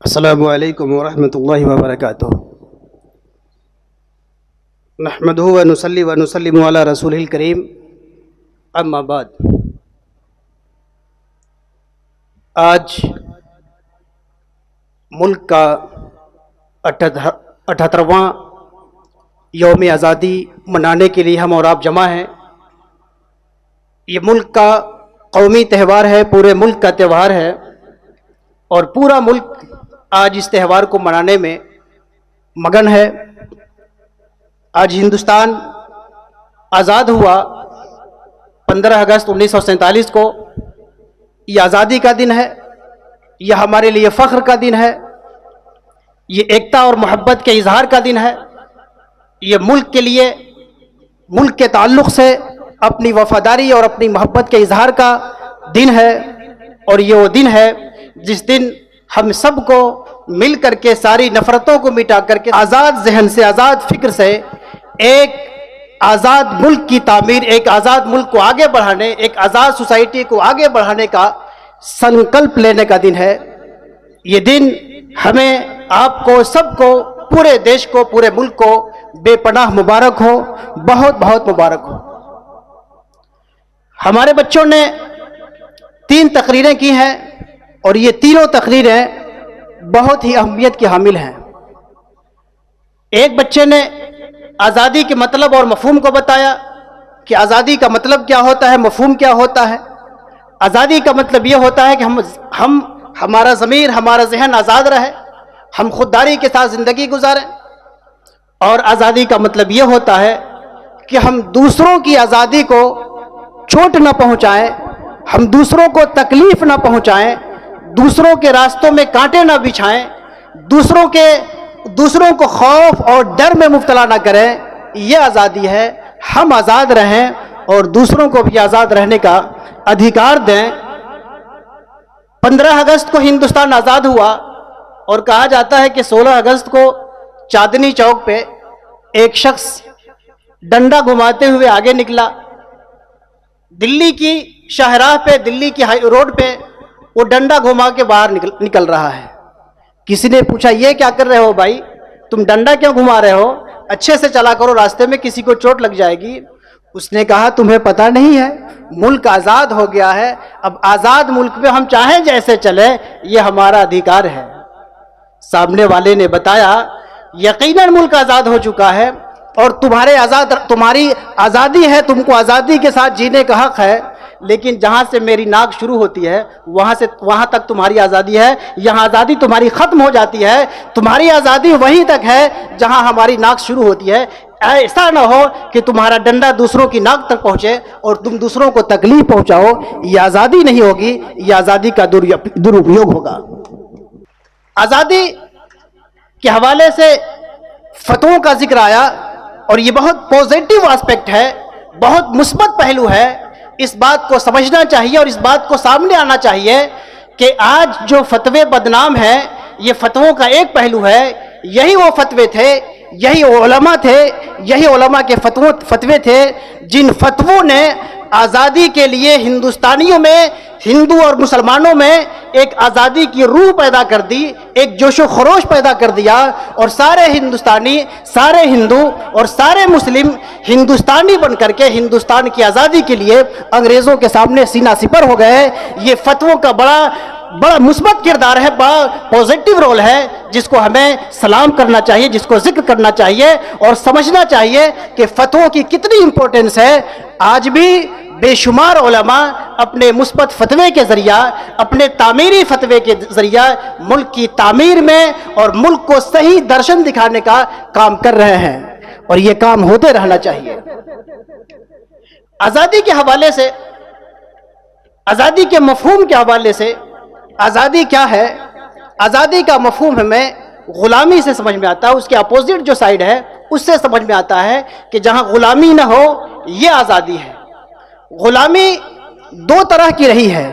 السلام علیکم ورحمۃ اللہ وبرکاتہ۔ نحمدہ ونصلی ونسلم علی رسول الکریم، اما بعد۔ آج ملک کا 78واں یوم آزادی منانے کے لیے ہم اور آپ جمع ہیں۔ یہ ملک کا قومی تہوار ہے، پورے ملک کا تہوار ہے، اور پورا ملک آج اس تہوار کو منانے میں مگن ہے۔ آج ہندوستان آزاد ہوا 15 اگست 1947 کو۔ یہ آزادی کا دن ہے، یہ ہمارے لیے فخر کا دن ہے، یہ ایکتا اور محبت کے اظہار کا دن ہے۔ یہ ملک کے لیے، ملک کے تعلق سے اپنی وفاداری اور اپنی محبت کے اظہار کا دن ہے، اور یہ وہ دن ہے جس دن ہم سب کو مل کر کے ساری نفرتوں کو مٹا کر کے آزاد ذہن سے، آزاد فکر سے ایک آزاد ملک کی تعمیر، ایک آزاد ملک کو آگے بڑھانے، ایک آزاد سوسائٹی کو آگے بڑھانے کا سنکلپ لینے کا دن ہے۔ یہ دن ہمیں، آپ کو، سب کو، پورے دیش کو، پورے ملک کو بے پناہ مبارک ہو، بہت بہت مبارک ہو۔ ہمارے بچوں نے 3 تقریریں کی ہیں، اور یہ تینوں تقریریں بہت ہی اہمیت کی حامل ہیں۔ ایک بچے نے آزادی کے مطلب اور مفہوم کو بتایا کہ آزادی کا مطلب کیا ہوتا ہے، مفہوم کیا ہوتا ہے۔ آزادی کا مطلب یہ ہوتا ہے کہ ہمارا ضمیر، ہمارا ذہن آزاد رہے، ہم خودداری کے ساتھ زندگی گزاریں۔ اور آزادی کا مطلب یہ ہوتا ہے کہ ہم دوسروں کی آزادی کو چوٹ نہ پہنچائیں، ہم دوسروں کو تکلیف نہ پہنچائیں، دوسروں کے راستوں میں کانٹے نہ بچھائیں، دوسروں کو خوف اور ڈر میں مبتلا نہ کریں۔ یہ آزادی ہے۔ ہم آزاد رہیں اور دوسروں کو بھی آزاد رہنے کا ادھیکار دیں۔ 15 اگست کو ہندوستان آزاد ہوا، اور کہا جاتا ہے کہ 16 اگست کو چاندنی چوک پہ ایک شخص ڈنڈا گھماتے ہوئے آگے نکلا۔ دلی کی شاہراہ پہ، دلی کی ہائی روڈ پہ وہ ڈنڈا گھما کے باہر نکل رہا ہے۔ کسی نے پوچھا، یہ کیا کر رہے ہو بھائی، تم ڈنڈا کیوں گھما رہے ہو؟ اچھے سے چلا کرو، راستے میں کسی کو چوٹ لگ جائے گی۔ اس نے کہا، تمہیں پتہ نہیں ہے، ملک آزاد ہو گیا ہے، اب آزاد ملک میں ہم چاہیں جیسے چلیں، یہ ہمارا ادھیکار ہے۔ سامنے والے نے بتایا، یقیناً ملک آزاد ہو چکا ہے، اور تمہاری آزادی ہے، تم کو آزادی کے ساتھ جینے کا حق ہے، لیکن جہاں سے میری ناک شروع ہوتی ہے وہاں تک تمہاری آزادی ہے، یہاں آزادی تمہاری ختم ہو جاتی ہے۔ تمہاری آزادی وہیں تک ہے جہاں ہماری ناک شروع ہوتی ہے۔ ایسا نہ ہو کہ تمہارا ڈنڈا دوسروں کی ناک تک پہنچے اور تم دوسروں کو تکلیف پہنچاؤ۔ یہ آزادی نہیں ہوگی، یہ آزادی کا درپیوگ ہوگا۔ آزادی کے حوالے سے فتووں کا ذکر آیا، اور یہ بہت پازیٹیو آسپیکٹ ہے، بہت مثبت پہلو ہے۔ اس بات کو سمجھنا چاہیے اور اس بات کو سامنے آنا چاہیے کہ آج جو فتوے بدنام ہیں، یہ فتووں کا ایک پہلو ہے۔ یہی وہ فتوے تھے، یہی علماء تھے، یہی علماء کے فتوے تھے جن فتووں نے آزادی کے لیے ہندوستانیوں میں، ہندو اور مسلمانوں میں ایک آزادی کی روح پیدا کر دی، ایک جوش و خروش پیدا کر دیا، اور سارے ہندوستانی، سارے ہندو اور سارے مسلم ہندوستانی بن کر کے ہندوستان کی آزادی کے لیے انگریزوں کے سامنے سینہ سپر ہو گئے۔ یہ فتووں کا بڑا مثبت کردار ہے، بڑا پازیٹیو رول ہے، جس کو ہمیں سلام کرنا چاہیے، جس کو ذکر کرنا چاہیے، اور سمجھنا چاہیے کہ فتووں کی کتنی امپورٹنس ہے۔ آج بھی بے شمار علماء اپنے مثبت فتوے کے ذریعہ، اپنے تعمیری فتوے کے ذریعہ ملک کی تعمیر میں اور ملک کو صحیح درشن دکھانے کا کام کر رہے ہیں، اور یہ کام ہوتے رہنا چاہیے۔ آزادی کے حوالے سے، آزادی کے مفہوم کے حوالے سے، آزادی کیا ہے؟ آزادی کا مفہوم ہمیں غلامی سے سمجھ میں آتا ہے، اس کے اپوزٹ جو سائیڈ ہے اس سے سمجھ میں آتا ہے کہ جہاں غلامی نہ ہو، یہ آزادی ہے۔ غلامی 2 طرح کی رہی ہے،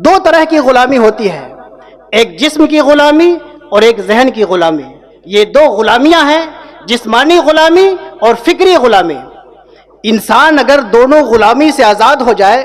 2 طرح کی غلامی ہوتی ہے، ایک جسم کی غلامی اور ایک ذہن کی غلامی۔ یہ 2 غلامیاں ہیں، جسمانی غلامی اور فکری غلامی۔ انسان اگر دونوں غلامی سے آزاد ہو جائے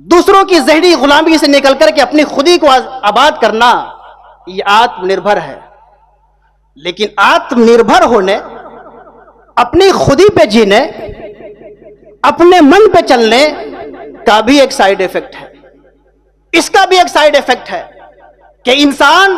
دوسروں کی ذہنی غلامی سے نکل کر کے اپنی خودی کو آباد کرنا، یہ آتم نربھر ہے۔ لیکن آتم نربھر ہونے، اپنی خودی پہ جینے، اپنے من پہ چلنے کا بھی ایک سائیڈ ایفیکٹ ہے۔ اس کا بھی ایک سائیڈ ایفیکٹ ہے کہ انسان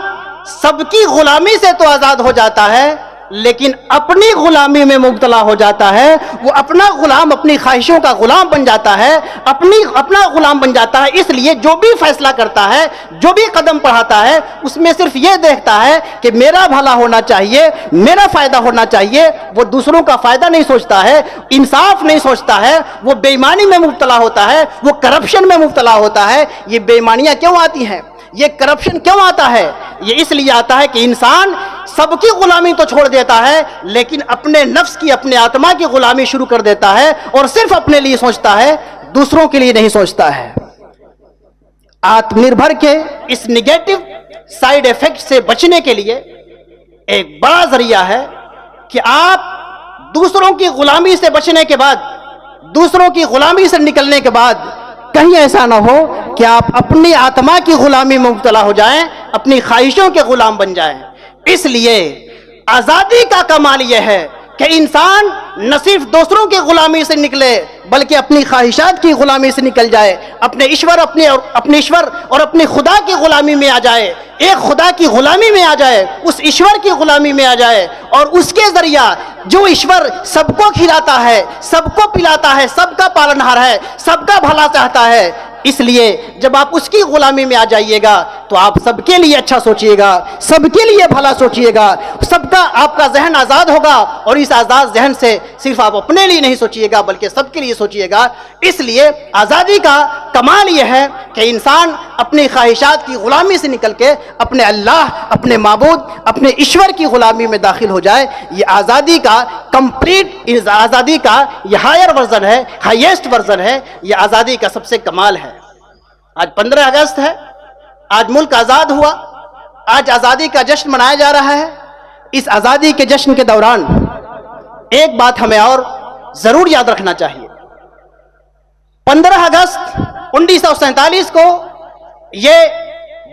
سب کی غلامی سے تو آزاد ہو جاتا ہے، لیکن اپنی غلامی میں مبتلا ہو جاتا ہے۔ وہ اپنا غلام، اپنی خواہشوں کا غلام بن جاتا ہے، اپنا غلام بن جاتا ہے۔ اس لیے جو بھی فیصلہ کرتا ہے، جو بھی قدم بڑھاتا ہے، اس میں صرف یہ دیکھتا ہے کہ میرا بھلا ہونا چاہیے، میرا فائدہ ہونا چاہیے۔ وہ دوسروں کا فائدہ نہیں سوچتا ہے، انصاف نہیں سوچتا ہے، وہ بے ایمانی میں مبتلا ہوتا ہے، وہ کرپشن میں مبتلا ہوتا ہے۔ یہ بے ایمانیاں کیوں آتی ہیں؟ یہ کرپشن کیوں آتا ہے؟ یہ اس لیے آتا ہے کہ انسان سب کی غلامی تو چھوڑ دیتا ہے، لیکن اپنے نفس کی، اپنے آتما کی غلامی شروع کر دیتا ہے، اور صرف اپنے لیے سوچتا ہے، دوسروں کے لیے نہیں سوچتا ہے۔ آتم نربھر کے اس نگیٹو سائیڈ ایفیکٹ سے بچنے کے لیے ایک بڑا ذریعہ ہے کہ آپ دوسروں کی غلامی سے بچنے کے بعد، دوسروں کی غلامی سے نکلنے کے بعد کہیں ایسا نہ ہو کہ آپ اپنی آتما کی غلامی میں مبتلا ہو جائیں، اپنی خواہشوں کے غلام بن جائیں۔ اس لیے آزادی کا کمال یہ ہے کہ انسان نہ صرف دوسروں کی غلامی سے نکلے، بلکہ اپنی خواہشات کی غلامی سے نکل جائے، اپنے ایشور اور اپنے خدا کی غلامی میں آ جائے، ایک خدا کی غلامی میں آ جائے، اس ایشور کی غلامی میں آ جائے، اور اس کے ذریعہ جو ایشور سب کو کھلاتا ہے، سب کو پلاتا ہے، سب کا پالنہار ہے، سب کا بھلا چاہتا ہے۔ اس لیے جب آپ اس کی غلامی میں آ جائیے گا تو آپ سب کے لیے اچھا سوچیے گا، سب کے لیے بھلا سوچیے گا، سب کا آپ کا ذہن آزاد ہوگا، اور اس آزاد ذہن سے صرف آپ اپنے لیے نہیں سوچیے گا بلکہ سب کے لیے سوچیے گا۔ اس لیے آزادی کا کمال یہ ہے کہ انسان اپنی خواہشات کی غلامی سے نکل کے اپنے اللہ، اپنے معبود، اپنے ایشور کی غلامی میں داخل ہو جائے۔ یہ آزادی کا کمپلیٹ، آزادی کا یہ ہائر ورژن ہے، ہائیسٹ ورژن ہے، یہ آزادی کا سب سے کمال ہے۔ آج 15 اگست ہے، آج ملک آزاد ہوا، آج آزادی کا جشن منایا جا رہا ہے۔ اس آزادی کے جشن کے دوران ایک بات ہمیں اور ضرور یاد رکھنا چاہیے۔ 15 اگست 1947 کو یہ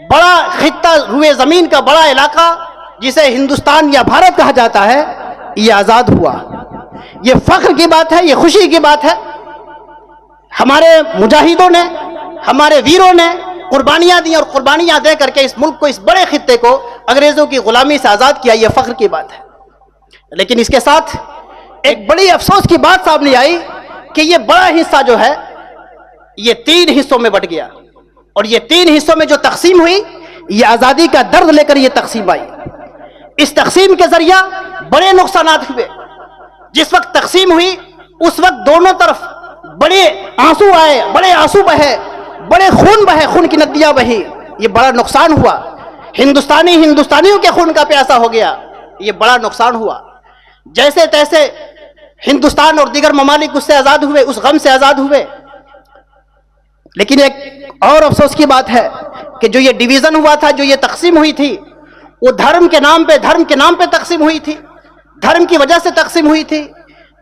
بڑا خطہ روئے زمین کا بڑا علاقہ جسے ہندوستان یا بھارت کہا جاتا ہے، یہ آزاد ہوا۔ یہ فخر کی بات ہے، یہ خوشی کی بات ہے۔ ہمارے مجاہدوں نے، ہمارے ویروں نے قربانیاں دی، اور قربانیاں دے کر کے اس ملک کو، اس بڑے خطے کو انگریزوں کی غلامی سے آزاد کیا۔ یہ فخر کی بات ہے۔ لیکن اس کے ساتھ ایک بڑی افسوس کی بات سامنے آئی کہ یہ بڑا حصہ جو ہے یہ 3 حصوں میں بٹ گیا، اور یہ 3 حصوں میں جو تقسیم ہوئی، یہ آزادی کا درد لے کر یہ تقسیم آئی۔ اس تقسیم کے ذریعہ بڑے نقصانات ہوئے۔ جس وقت تقسیم ہوئی اس وقت دونوں طرف بڑے آنسو آئے، بڑے آنسو بہے، بڑے خون بہے، خون کی ندیاں بہی۔ یہ بڑا نقصان ہوا، ہندوستانیوں کے خون کا پیاسا ہو گیا، یہ بڑا نقصان ہوا۔ جیسے تیسے ہندوستان اور دیگر ممالک اس سے آزاد ہوئے، اس غم سے آزاد ہوئے۔ لیکن ایک اور افسوس کی بات ہے کہ جو یہ ڈویژن ہوا تھا، جو یہ تقسیم ہوئی تھی، وہ دھرم کے نام پہ تقسیم ہوئی تھی، دھرم کی وجہ سے تقسیم ہوئی تھی۔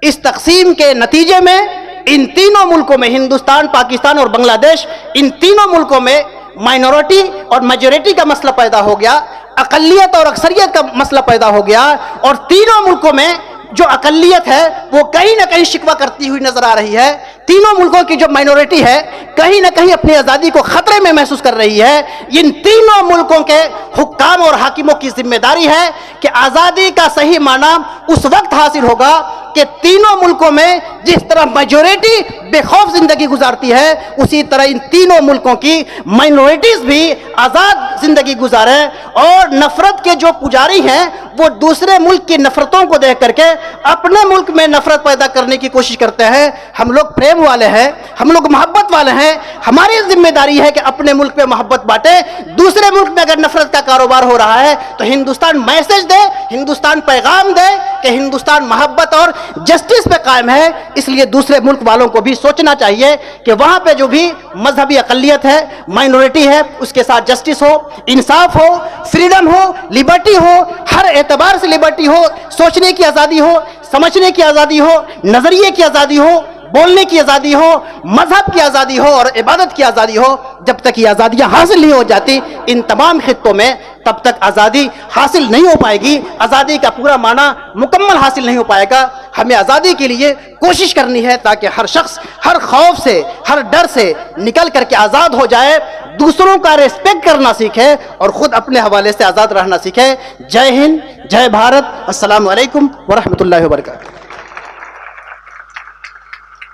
اس تقسیم کے نتیجے میں ان تینوں ملکوں میں، ہندوستان، پاکستان اور بنگلہ دیش، ان تینوں ملکوں میں مائنورٹی اور میجورٹی کا مسئلہ پیدا ہو گیا، اقلیت اور اکثریت کا مسئلہ پیدا ہو گیا، اور تینوں ملکوں میں جو اقلیت ہے وہ کہیں نہ کہیں شکوہ کرتی ہوئی نظر آ رہی ہے۔ تینوں ملکوں کی جو مائنورٹی ہے کہیں نہ کہیں اپنی آزادی کو خطرے میں محسوس کر رہی ہے۔ ان تینوں ملکوں کے حکام اور حاکموں کی ذمہ داری ہے کہ آزادی کا صحیح معنی اس وقت حاصل ہوگا کہ تینوں ملکوں میں جس طرح میجورٹی بے خوف زندگی گزارتی ہے، اسی طرح ان تینوں ملکوں کی مائنورٹیز بھی آزاد زندگی گزاریں، اور نفرت کے جو پجاری ہیں وہ دوسرے ملک کی نفرتوں کو دیکھ کر کے اپنے ملک میں نفرت پیدا کرنے کی کوشش کرتے ہیں۔ ہم لوگ پریم والے ہیں، ہم لوگ محبت والے ہیں، ہماری ذمہ داری ہے کہ اپنے ملک میں محبت بانٹیں۔ دوسرے ملک میں اگر نفرت کا کاروبار ہو رہا ہے تو ہندوستان میسج دے، ہندوستان پیغام دے کہ ہندوستان محبت اور جسٹس پہ قائم ہے۔ اس لیے دوسرے ملک والوں کو بھی سوچنا چاہیے کہ وہاں پہ جو بھی مذہبی اقلیت ہے، مائنورٹی ہے، اس کے ساتھ جسٹس ہو، انصاف ہو، فریڈم ہو، لبرٹی ہو، ہر اعتبار سے لبرٹی ہو، سوچنے کی آزادی ہو، سمجھنے کی آزادی ہو، نظریے کی آزادی ہو، بولنے کی آزادی ہو، مذہب کی آزادی ہو اور عبادت کی آزادی ہو، جب تک یہ آزادیاں حاصل نہیں ہو جاتی ان تمام خطوں میں، تب تک آزادی حاصل نہیں ہو پائے گی، آزادی کا پورا معنی مکمل حاصل نہیں ہو پائے گا۔ ہمیں آزادی کے لیے کوشش کرنی ہے تاکہ ہر شخص ہر خوف سے، ہر ڈر سے نکل کر کے آزاد ہو جائے، دوسروں کا ریسپیکٹ کرنا سیکھے اور خود اپنے حوالے سے آزاد رہنا سیکھے۔ جے ہند، جے بھارت، السلام علیکم ورحمۃ اللہ وبرکاتہ۔